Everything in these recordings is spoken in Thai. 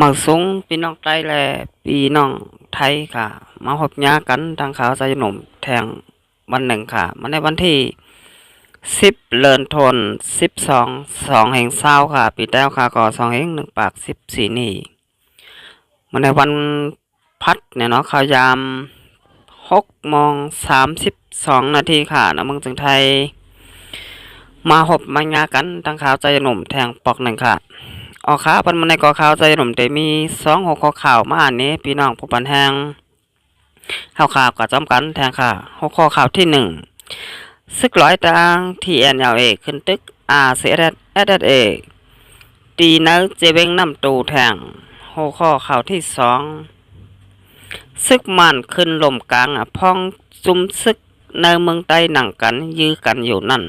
มักสูงพี่น้องไต้และพี่น้องไทยค่ะมาพบญากันทางข่าวใจหนุ่มแทงวันหนึ่งค่ะมาในวันที่10เดือนธันวาคม12แห่งเศร้าค่ะปีแต้วค่ะก่อ2/1/14นี่มาในวันพัดเนี่ยเนาะข่าวยาม6:32ค่ะนะเมืองจึงไทยมาพบมาญากันทางข่าวใจหนุ่มแทงปอกหนึ่งค่ะออกข่าวเพิ่นมาในกอข่าวใจหนุ่มได้มี2หัวข้อข่าวมาอันนี้พี่น้องผู้ปันแหงข่าวก็จำกันแทงค่ะหัวข้อข่าวที่1ซึกร้อยตาราง TNLA ขึ้นตึก RCSSA ตีเนื้อเจเวงน้ำตูแทงหัวข้อข่าวที่2ซึกมันขึ้นลมกลางพ้องจุมซึกในเมืองใต้หนังกันยื้อกันอยู่นั่น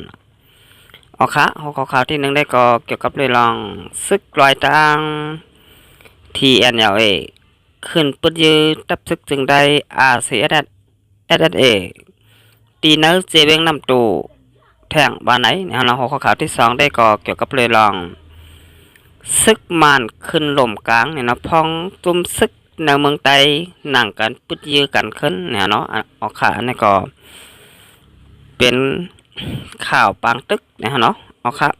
ออกค่ะหัวข้อข่าวที่1ได้ก็เกี่ยวกับเรื่องซึกรอยตาง TNLA ขึ้นปึดยื้อตับซึกจึงได้ RCSSA ตีเนื้อเจเวงน้ำตูแทงบ้านไหนเนี่ยเราหัวข้อข่าวที่2ได้ก็เกี่ยวกับเรื่องซึกมันขึ้นลมกลางเนี่ยนะพ้องจุมซึกในเมืองใต้หนังกันปึดยื้อกันขึ้นเนี่ยเนาะออกข่าวนี่ก็เป็นข่าวปางตึกนะฮะเนาะเอาครับ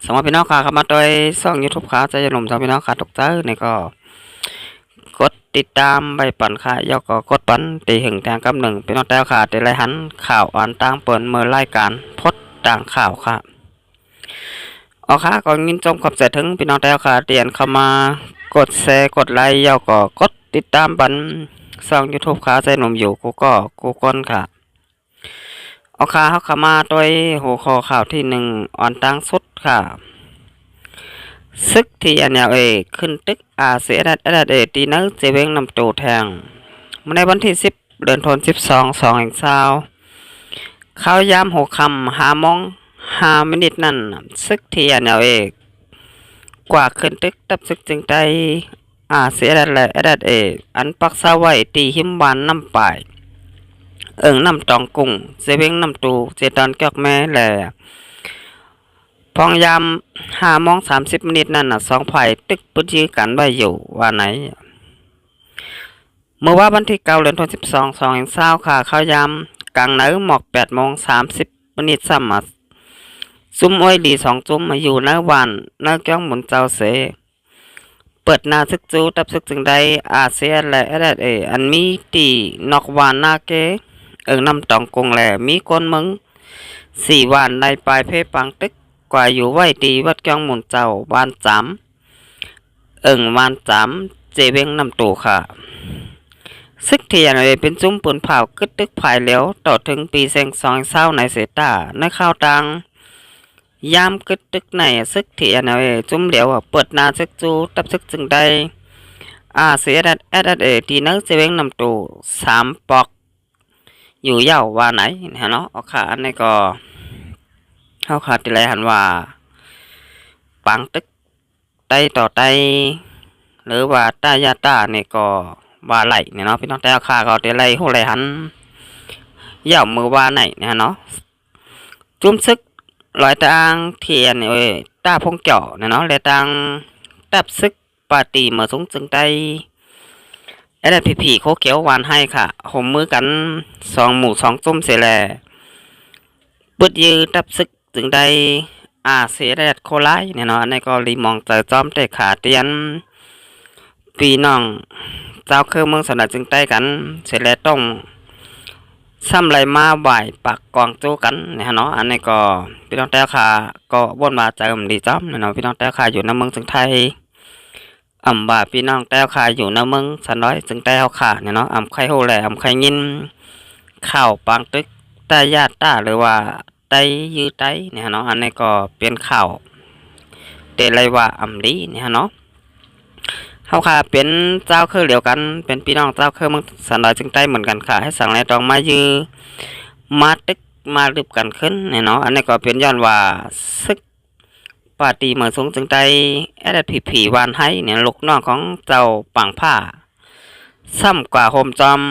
สำหรับพี่น้องค่ะเข้ามาโดยช่อง YouTube ค่ะใจหนุ่มสำหรับพี่น้องค่ะทุกเจ้านี่ก็กดติดตามใบปั่นค่ะยกก็กดปั่นตีหึงแทงกำหนึ่งพี่น้องแต้วค่ะตีไรหันข่าวอ่านต่างเปิดเมื่อรายการพดต่างข่าวค่ะเอาค่ะก็ยินจมกับเสร็จถึงพี่น้องแต้วค่ะเตียนเข้ามากดแชร์กดไลค์ยกก็กดติดตามบันช่อง YouTube ค่ะใจหนุ่มอยู่กูก้นค่ะเอาข่าวเข้ามาโดยหัวข้อข่าวที่1อ่อนตั้งสุดค่ะซึกTNLAขึ้นตึก RCSSA ตีเนื้อเจเวงน้ำตูแทงมาในวันที่10เดือนธันวาคม2แห่งเศร้าข่าวยามหัวค่ำ5:05นั่นซึกTNLAกว่าขึ้นตึกตับซึกจึงได้ RCSSA อันปักษาไว้ตีหิมวานน้ำป่ายน้ำตองกุ้งเจเวงน้ำตูเจตอนเกียกแม่แหล่พองยาม5:30นั่น2ฝ่ายตึกปุ้ยื้อกันไว้อยู่ว่าไหนเมื่อว่าวันที่9เดือนธันวาคม2แห่งเศร้าค่ะเข้ายามกลางเหนือหมอก8:30ซ้ำซุ่มอ้อยดี2จุ่มมาอยู่ในวันในแก้งหมุนเจ้าเสเปิดหน้าซึกจูตับซึกจึงได้อาเซียนและSSAอันมีตีนอกวานนาเกน้ำตองกงแหล่มีคนมึง4วันในปลายเพปังตึกกว่าอยู่ไว้ตีวัดแก้งหมุนเจ้าวัน3วัน3เจเวงน้ำตูค่ะซึกเทียนเลยเป็นจุ้มปุ่นเผากึดตึกภายแล้วต่อถึงปี2ในเสตาในข่าวตังยามกึดตึกในซึกเทียนเลยจุ้มเหลียวเปิดนาซึกจูตับซึกจึงได้RCSSAตีเนื้อเจเวงน้ำตู3ปอกอยู่ยาวว่าไหนเนาะเอาค่ะอันนี้ก็เข้าขาดที่ไรหันว่าปังตึกไตต่อไตหรือว่าตายาตาเนี่ยก็ว่าไหลเนี่ยเนาะพี่น้องแต่ขาก็ที่ไรหัวไรหันยาวมือว่าไหนเนี่ยเนาะจุ้มซึกลอยตางเทียนเนี่ยตาพงเจาะเนี่ยเนาะเลยตางตับซึกปาตีเมื่อสงจึงไตผีโคเขียววานให้ค่ะห่มมือกัน2หมู่2จุ้มเสแลปุดยืตับซึกจึงได้เสียแดดโคไลเนี่ยเนาะในก็รีมองใจจอมเตะขาเตียนปีน้องเจ้าเครื่องเมืองสนัดจึงใต้กันเสร็จแล้วต้องซ้ำไรมาไหวปักกองจู้กันเนี่ยเนาะอันนี้ก็พี่น้องแต้วขาก็วนมาใจดีจอมเนี่ยเนาะพี่น้องแต้วขาอยู่ในเมืองจึงไทยบ่าพี่น้องแต้วขาอยู่ในเมืองสันน้อยจึงแต้วขาเนี่ยเนาะไข่โหแหล่ไข่ยินข้าวปังตึกตาญาตาหรือว่าไตยื้อไตเนี่ยเนาะอันนี้ก็เป็นข่าวเตลัยว่าลีเนี่ยเนาะเขาค่ะเป็นเจ้าเครือเดียวกันเป็นพี่น้องเจ้าเครือเมืองสันดอยจึงใต้เหมือนกันค่ะให้สั่งอะไรต้องมายื้อมาตึกมาดึบกันขึ้นเนี่ยเนาะอันนี้ก็เป็นย้อนว่าซึกปาตีเมืองสูงจึงใต้ผีวานให้เนี่ยลูกน้องของเจ้าปังผ้าซ้ำกว่าโฮมจอม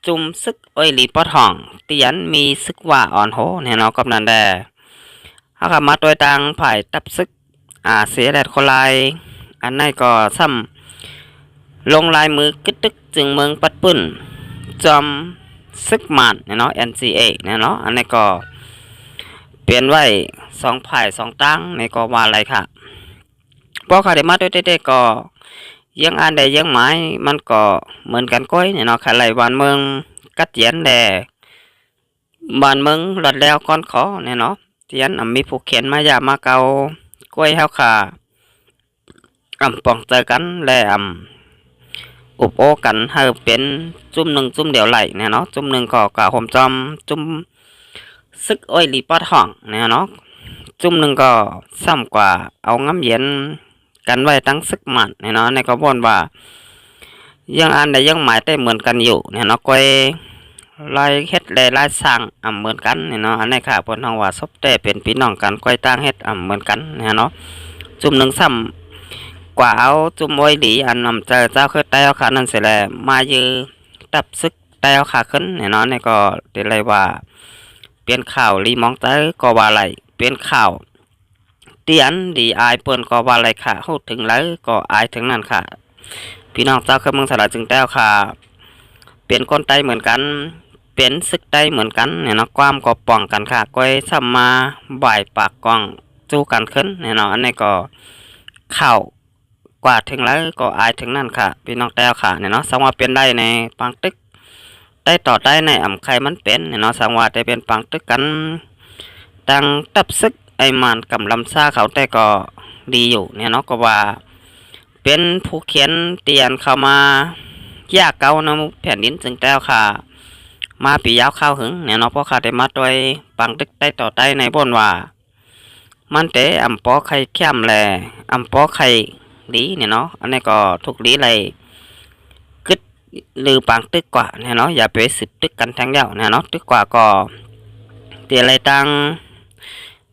จุมซึกอ้อยหลีปอทองเตียนมีซึกว่าอ่อนโหเนี่ยเนาะกับนันแด เขาก็มาตัวต่างฝ่ายตับซึกเสียแดดคนลายอันนั้นก็ซ้ำลงลายมือกึดตึกจึงเมืองปัดปุ่นจอมซึกมันเนี่ยเนาะ NCA เนี่ยเนาะอันนี้ก็เปลี่ยนไว้2ฝ่าย2ตั้งในก็ว่าอะไรค่ะพอเขาได้มาด้วยเด็กๆก็ยังอันใดยังหมายมันก็เหมือนกันก้อยเนี่ยเนาะค่ะไหลบ้านเมืองกัดเย็นแดบ้านเมืองหลดแล้วก้อนขอเนี่ยเนาะเทียนมีผู้เขียนมายามาเกาก้อยเฮาค่ะป้องเจอกันและอุปโอกันให้เป็นจุ่มหนึ่งจุ่มเดียวไหลเนี่ยเนาะจุ่มหนึ่งก็กะหอมจอมจุ่มซึกอ้อยลีปอดห้องเนี่ยเนาะจุ่มหนึ่งก็ซ้ำกว่าเอาง้ำเย็นกันไว้ตั้งซึกมันเนี่ยเนาะในก็บ่นว่ายังอันใดยังหมายได้เหมือนกันอยู่เนี่ยเนาะก้อยลายเฮ็ดลายสร้างเหมือนกันเนี่ยเนาะอันนี้ค่ะเพิ่นเฮาว่าซบแต่เป็นพี่น้องกันก้อยต่างเฮ็ดเหมือนกันเนี่ยเนาะจุ่มหนึ่งซ้ำกว่าเอาจุ่มอ้อยหลีอันเจ้าคือไต้เอาขานั่นเสร็จแล้วมายือตับซึกไต้เอาขาขึ้นเนี่ยเนาะนี่ก็ได้เลยว่าเปลี่ยนข่าวลีมองเตอก็ว่าอะไรเปลี่ยนข่าวเตียนดีอายเปิ้นก็ว่าอะไรค่ะฮู้ถึงแล้วก็อายถึงนั่นค่ะพี่น้องเจ้าคือเมืองสระจึงแต้วค่ะเปลี่ยนคนไต้เหมือนกันเป็นซึกไต้เหมือนกันเนี่ยเนาะความก็ป้องกันค่ะก้อยซ้ำมาบ่ายปากกล้องจู้กันขึ้นเนี่ยเนาะอันนี้ก็ข่าวกว่าถึงแล้วก็อายถึงนั่นค่ะพี่น้องแต้วค่ะเนี่ยเนาะสังว่าเป็นได้ในปังตึกได้ต่อได้ในใครมันเป็นเนี่ยเนาะสังว่าได้เป็นปังตึกกันดังตับซึกไอมันกำลำซาเขาแต่ก็ดีอยู่เนี่ยเนาะก็ว่าเป็นผู้เขียนเตียนเข้ามายากเก่านะแผ่นดินจึงแต้วค่ะมาปียาวข้าวหึงเนี่ยเนาะเพราะข้าได้มาโดยปังตึกได้ต่อได้ในบ่นว่ามันเตะปอไข่แคมแลปอไข่ดีเนี่ยเนาะอันนี้ก็ทุกดีเลยกึดหรือปังตึกกว่าเนี่ยเนาะอย่าไปสืบตึกกันทั้งเดียวเนี่ยเนาะตึกกว่าก็เตียอะไรตัง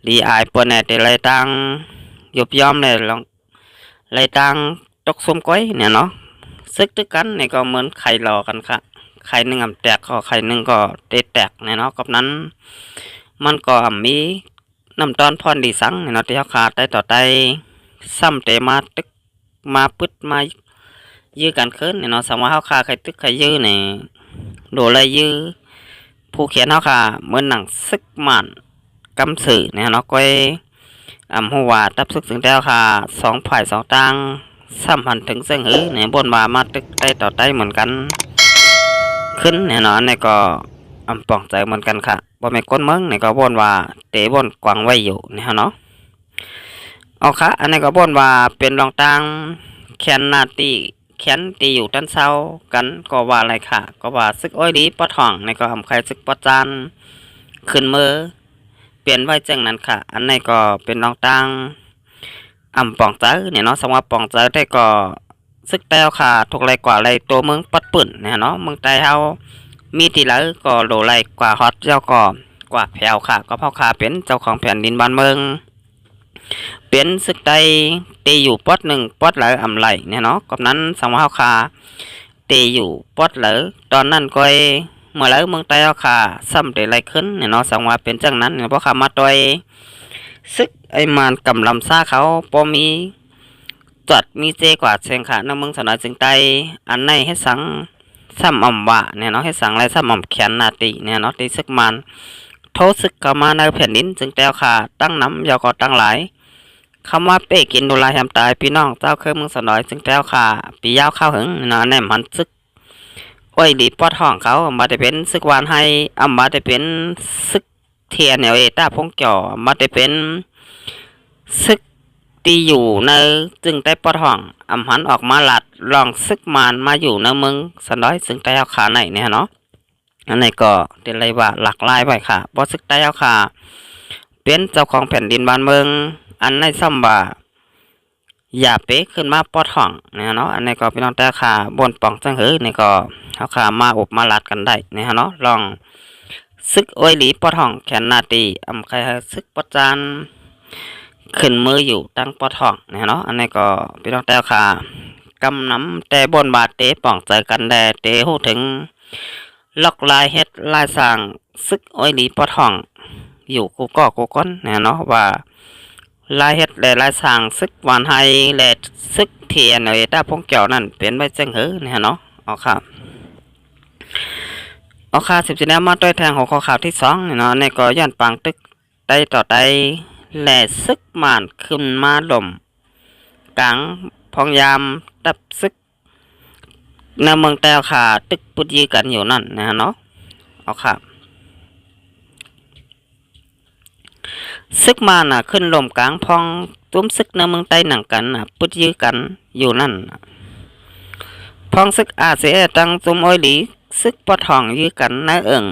ดีอายปนเนี่ยเตียอะไรตังยุบยอมเลยลองอะไรตังตกสมก้อยเนี่ยเนาะซึกตึกกันเนี่ยก็เหมือนไข่รอกันค่ะไข่หนึ่งแตกก็ไข่หนึ่งก็เตะแตกเนี่ยเนาะกับนั้นมันก็มีน้ำตอนพรดีสังเนี่ยเนาะที่เขาขาดได้ต่อได้ซ้ำเตมาตึกมาปึ๊ดมายื้อกันขึ้นเนี่ยเนาะสมมติเขาขาใครตึกใครยื้อเนี่ยโดเลยยื้อผู้เขียนเขาขาเหมือนหนังซึกมันกำสื่อเนี่ยเนาะก้อยหัวตับซึกถึงแล้วค่ะ2ฝ่าย2ตังซ้ำหันถึงเส้นหือเนี่ยบนมาตึกได้ต่อได้เหมือนกันขึ้นเนี่ยเนาะเนี่ยก็ป้องใจเหมือนกันค่ะบ่แม่นคนเมืองเนี่ยก็บ่นว่าเตะบ่นกวางไว้อยู่เนี่ยเนาะเอาค่ะอันนี้ก็บ่นว่าเป็นรองตังแคนนาตีแคนตีอยู่ด้านเช้ากันก็ว่าอะไรค่ะก็ว่าซึกอ้อยดีปอทองในก็ใครซึกปอจานขึ้นมือเปลี่ยนไว้จังนั้นค่ะอันนี้ก็เป็นรองตังป่องใจเนี่ยเนาะสมว่าป่องใจได้ก็ซึกแต้วค่ะถูกไรกว่าไรตัวเมืองปัดปุ่นเนี่ยเนาะเมืองใต้เฮามีที่แล้วก็โดไรกว่าฮอตเจ้าก็กว่าแผ่วค่ะก็เพราะข้าเป็นเจ้าของแผ่นดินบ้านเมืองเป็นศึกใดตีอยู่ปอดหนึ่งปอดเหลือไหลเนี่ยเนาะกับนั้นสมว่าเขาขาตีอยู่ปอดเหลือตอนนั้นก็เมื่อไหร่เมืองใต้เขาขาซ้ำได้ไรขึ้นเนี่ยเนาะสมว่าเป็นจังนั้นเนี่ยเพราะขามาโดยซึกไอมันกำลำซาเขาพอมีจัดมีเจกว่าเชียงขาในเมืองสนจึงใต้อันในให้สังซ้ำว่าเนี่ยเนาะให้สังไรซ้ำแขนนาตีเนี่ยเนาะตีซึกมันโทษซึกเข้ามาในแผ่นดินจึงแต้วขาตั้งน้ำยาวก็ตั้งหลายคำว่าเป้กินดูลายแฮมตายพี่น้องเจ้าเคยมึงสนอยจึงแต้วค่ะปียาวข้าวหึงนะแนมหันซึกอ้อยดีปอดห้องเขามาได้เป็นซึกวานให้มาได้เป็นซึกเทียนเหนียวเอต้าพงจ่อมาได้เป็นซึกตีอยู่ในจึงได้ปอดห้องหันออกมาหลัดลองซึกมานมาอยู่ในเมืองสนอยจึงแต้วขาไหนเนี่ยเนาะอันนี้ก็เดี๋ยวเลยว่าหลักลายไปค่ะบอซึกแต้วค่ะเป็นเจ้าของแผ่นดินบ้านเมืองอันในซ้ำบ่าอย่าเป๊ะขึ้นมาปอดห้องเนี่ยเนาะอันนี้ก็พี่น้องแต่ขาบนป่องจังหือนี่ก็เขาขามาอบมาลัดกันได้เนี่ยเนาะลองซึกอ้อยหลีปอดห้องแขนนาตีใครซึกปอดจานขึ้นมืออยู่ตั้งปอดห้องเนี่ยเนาะอันนี้ก็พี่น้องแต่ขากำน้ำแต่บนบาดเตะป่องใจกันแดเตะหูถึงล็อกลายเฮ็ดลายสร้างซึกอ้อยหลีปอดห้อง อยู่กูก็กูก้นเนี่ยเนาะว่าลายเฮ็ดและลายสร้างซึกวานไฮและซึกเทียนในตาพงเกี่ยวนั่นเปลี่ยนไปจังหือเนี่ยเนาะเอาค่ะเอาค่ะสิบจีแนมาด้วยแทงหัวข้อข่าวที่2เนี่ยเนาะในก็ย่านปังตึกใดต่อใดและซึกมานขึ้นมาลมกลางพองยามตับซึกในเมืองแต้วค่ะตึกปุดยีกันอยู่นั่นนะเนาะเอาค่ะซึกมาน่ะขึ้นลมกลางพองตุ้มซึกในเมืองใต้หนังกันน่ะปุดยื้อกันอยู่นั่นพองซึกอาเซียตั้งจุมอ้อยหลีซึกปะทองยื้อกันในเอิง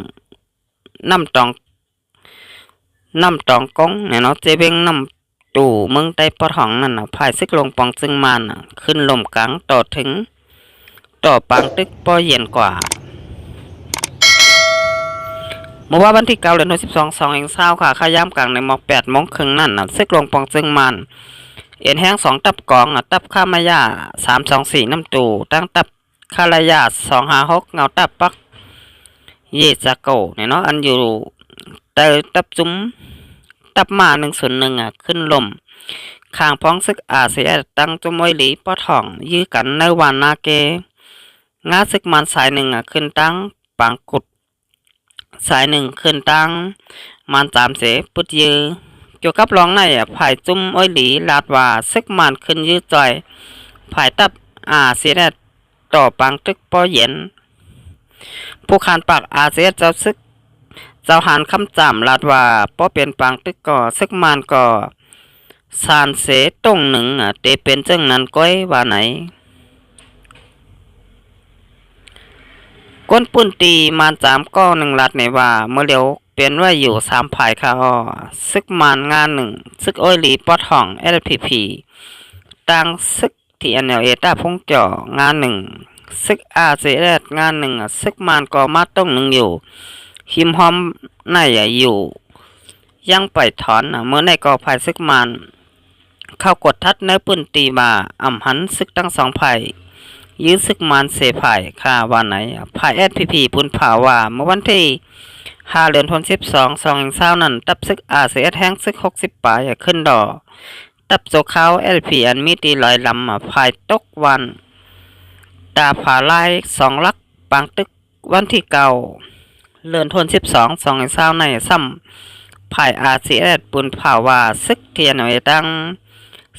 น้ำตองกงเนี่ยเนาะเจเบงน้ำตู่เมืองใต้ปะทองนั่นน่ะภายซึกลงปองซึ่งมาน่ะขึ้นลมกลางต่อถึงต่อปังตึกปอเย็นกว่าเมื่อว่าวันที่9 เดือน 12 2 เองเศร้าค่ะข้ายามกลางในหมอก8 โมงครึ่งนั่นน่ะซึกลงปองซึ่งมันเอ็นแห้ง2ตับกองตับข้ามายา324น้ำตู่ตั้งตับคารายา256เงาตับปักเยซาโกเนี่ยเนาะอันอยู่แต่ตับจุ้มตับมา101ขึ้นลมข้างพ้องซึกอาเซียตั้งจุ้มไว้หลีป้อทองยื้อกันในวันนาเกงาซึกมันสายขึ้นตั้งปังกุดสายขึ้นตั้งมัน3 เสปุดยือเกี่ยวกับร้องในภายจุ้มอ้อยหลีลาดว่าซึกมันขึ้นยื้อจอยภายตับอาเซียต่อปังตึกป้อเย็นผู้ขานปากอาเซียเจ้าซึกเจ้าหานคำจำลาดว่าป้อเป็นปังตึกก่อซึกมันก่อสานเสตรงเตเป็นจังนั้นก้อยว่าไหนก้นปุ่นตีมัน3ก้อ1ลัดในว่าเมื่อเร็วเปลี่ยนไว้อยู่3ภายค่ะอ้อซึกมันงานซึกอ้อยหลีปอทอง LPP ตั้งซึกที่ NLA ตาพงจ่องานซึก RCS งานซึกมันก็มาต้องอยู่หิมหอมในอยู่ยังไปถอนเมื่อในกอภายซึกมันเข้ากดทัดเนื้อปืนตีมาอ่ำหันซึกตั้ง2ภายยื้อซึกมันเสภายค่าวันไหนภาย SPP ปุ่นผาว่าเมื่อวันที่5 เดือน 12 2 เศร้านั่นตับซึก RCS แห้งซึก60ปลายขึ้นดอตับโซเขา LP อันมีตีลอยลำภายตกวันตาผาลาย2 ลักปังตึกวันที่9 เดือน 12 2 เศร้าในซ้ำภาย RCS ปุ่นผาว่าซึกเทียนเอาตั้ง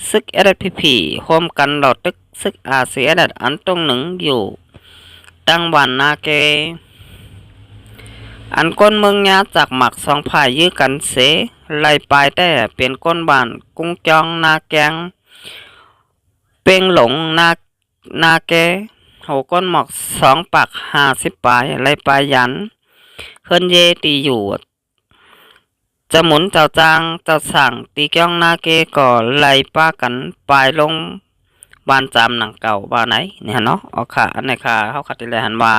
ซึก SPP โฮมกันดอตึกซึก RCS อันตรงอยู่ตั้งวันนาเกอันก้นเมืองยาจากหมัก2 ภายยื้อกันเสไล่ปลายแต่เป็นก้นบ้านกุ้งจองนาแกงเป่งหลงนาแกหัวก้นหมอก2 ปัก50 ปลายไล่ปลายยันเฮินเยตีอยู่จะหมุนเจ้าจางเจ้าสั่งตีจ้องนาเกก่อไล่ป้ากันปลายลงบ้านจำหนังเก่าบ้านไหนเนี่ยเนาะเอาค่ะอันไหนค่ะเขาขัดเลยหันว่า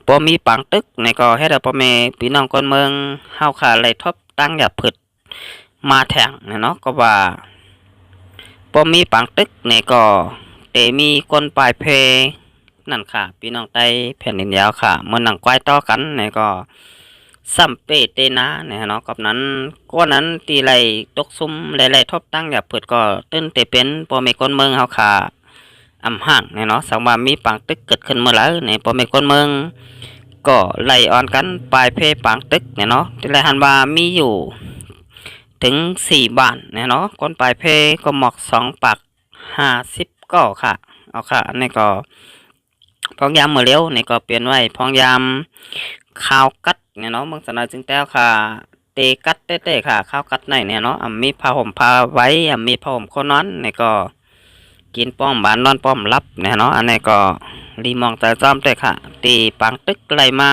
ปอมีปังตึกในก็ให้เราปอเมพี่น้องคนเมืองเฮาขาไล่ทบตั้งอย่าผึดมาแทงเนี่ยเนาะก็ว่าปอมีปังตึกในก็เตมีคนปลายเพนั่นค่ะพี่น้องใต้แผ่นดินยาวค่ะเมื่อหนังควายต่อกันในก็ซัมเปเตนะเนี่ยเนาะกับนั้นก็นั้นตีไหลตกซุ้มไหลทบตั้งอย่าผึดก็ตื้นเตเป็นปอมีคนเมืองเฮาขาอำห่างเนี่ยเนาะสังว่ามีปังตึกเกิดขึ้นเมื่อไหร่เนี่ยปอมีคนเมืองก็ไล่อ่อนกันปลายเพปังตึกเนี่ยเนาะที่ไรหันว่ามีอยู่ถึง4 บ้านเนี่ยเนาะคนปลายเพก็หมอก2 ปัก50ก็ค่ะเอาค่ะอันนี้ก็พองยามเมื่อเร็วนี่ก็เปลี่ยนไว้พองยามข้าวกัดเนี่ยเนาะเมืองสนามจึงแต้วค่ะเตกัดเต้ค่ะข้าวกัดไหนเนี่ยเนาะมีผ้าห่มผ้าไว้มีผ้าห่มคนนอนนี่ก็กินป้อมบานนอนป้อมรับเนี่ยเนาะอันนี้ก็รีมองแต่จอมได้ค่ะตีปังตึกไหลมา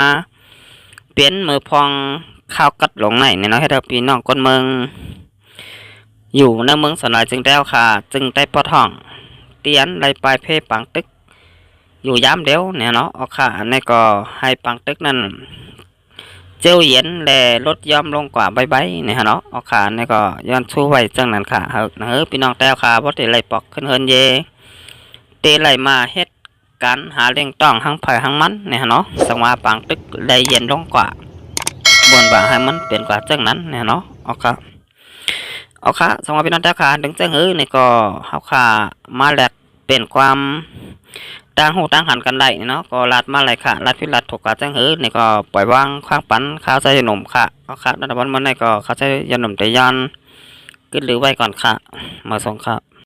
เปลี่ยนมือพองข้าวกัดหลงไหนเนี่ยเนาะให้เราพี่น้องคนเมืองอยู่ในเมืองสนามจึงแต้วค่ะจึงได้ปอทองเตียนไหลปลายเพปังตึกอยู่ย้ำเดียวเนี่ยเนาะเอาค่ะอันนี้ก็ให้ปังตึกนั่นเจียวเย็นและลดย่อมลงกว่าใบเนี่ยเนาะเอาค่ะนี่ก็ย้อนชูไว้จังนั้นค่ะพี่น้องแต้วค่ะเพราะเตไหลปอกขึ้นเฮินเยเตไหลมาเฮ็ดการหาเลี้ยงต้องหังไผ่หังมันเนี่ยเนาะสังว่าปังตึกไหลเย็นลงกว่า บวนว่าให้มันเป็นกว่าจังนั้นเนี่ยเนาะเอาค่ะเอาค่ะสำหรับพี่น้องเจ้าค่ะถึงจะนี่ก็เฮาค่ะมาแลกเป็นความต่างหูต่างหันกันได้เนาะก็ลัดมาเลยค่ะลัดพิลัดถกกะจังนี่ก็ปล่อยวางข้างปันข้าวใส่ยาหนมค่ะเอาค่ะรัฐบาลมันได้ก็ข้าวใส่ยาหนมแต่ยันขึ้นหรือไว้ก่อนค่ะมาส่งค่ะ